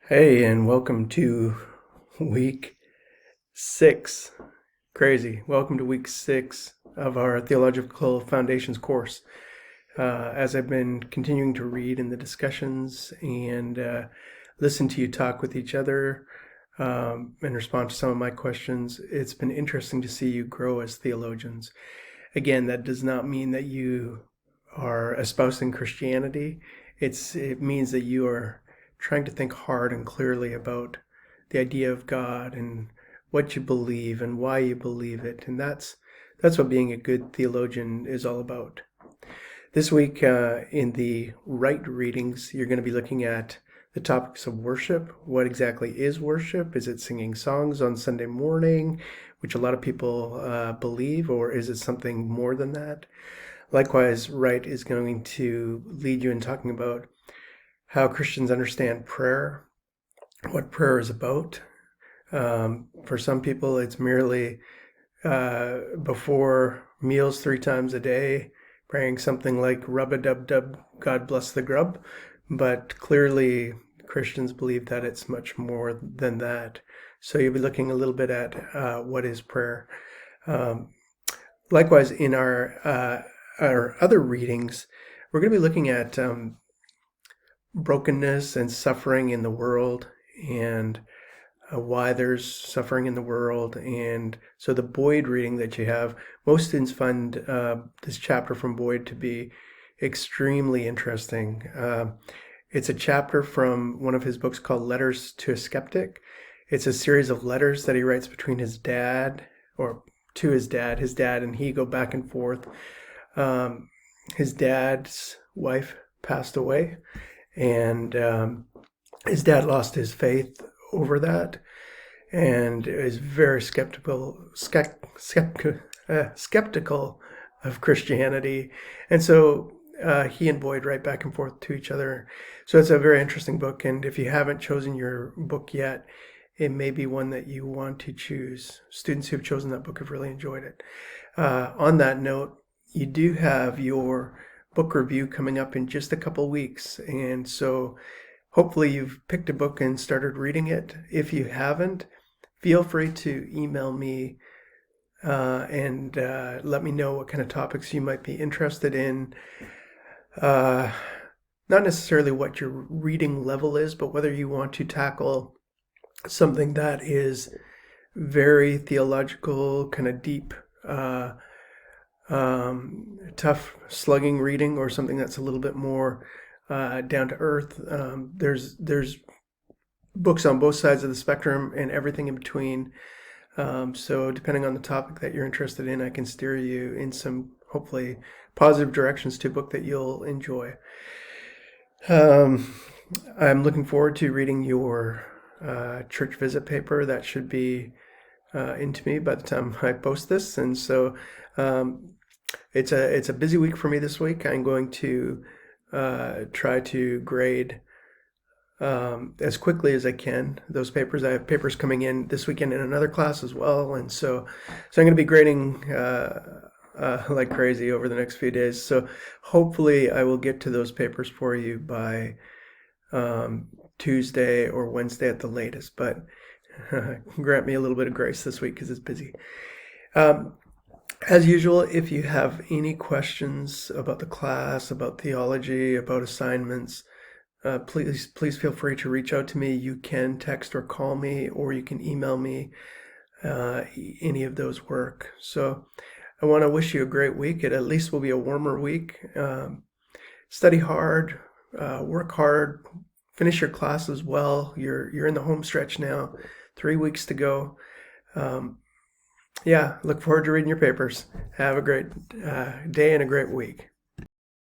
Hey, and welcome to week 6. Crazy. Welcome to week 6 of our Theological Foundations course. As I've been continuing to read in the discussions and listen to you talk with each other and respond to some of my questions, it's been interesting to see you grow as theologians. Again, that does not mean that you are espousing Christianity. It means that you are trying to think hard and clearly about the idea of God and what you believe and why you believe it. And that's what being a good theologian is all about. This week in the right readings, you're going to be looking at the topics of worship. What exactly is worship? Is it singing songs on Sunday morning, which a lot of people believe, or is it something more than that? Likewise, Wright is going to lead you in talking about how Christians understand prayer, what prayer is about. For some people, it's merely before meals 3 times a day, praying something like rub-a-dub-dub, God bless the grub. But clearly, Christians believe that it's much more than that. So you'll be looking a little bit at what is prayer. Likewise, in our other readings, we're going to be looking at brokenness and suffering in the world and why there's suffering in the world. And so the Boyd reading that you have, most students find this chapter from Boyd to be extremely interesting. It's a chapter from one of his books called Letters to a Skeptic. It's a series of letters that he writes between his dad, or to his dad and he go back and forth. His dad's wife passed away, and his dad lost his faith over that and is very skeptical of Christianity. And so he and Boyd write back and forth to each other. So it's a very interesting book, and if you haven't chosen your book yet, it may be one that you want to choose. Students who have chosen that book have really enjoyed it. On that note, you do have your book review coming up in just a couple weeks, and so hopefully you've picked a book and started reading it. If you haven't, feel free to email me and let me know what kind of topics you might be interested in. Not necessarily what your reading level is, but whether you want to tackle something that is very theological, kind of deep, tough slugging reading, or something that's a little bit more down to earth. There's books on both sides of the spectrum and everything in between. So depending on the topic that you're interested in, I can steer you in some hopefully positive directions to a book that you'll enjoy. I'm looking forward to reading your church visit paper. That should be into me by the time I post this, and so it's a busy week for me this week. I'm going to try to grade as quickly as I can those papers. I have papers coming in this weekend in another class as well, and so I'm going to be grading like crazy over the next few days. So hopefully I will get to those papers for you by Tuesday or Wednesday at the latest, but grant me a little bit of grace this week because it's busy. As usual, if you have any questions about the class, about theology, about assignments, please feel free to reach out to me. You can text or call me, or you can email me. Any of those work. So I want to wish you a great week. It at least will be a warmer week. Study hard, work hard, finish your classes well. You're in the home stretch now, 3 weeks to go. Look forward to reading your papers. Have a great day and a great week.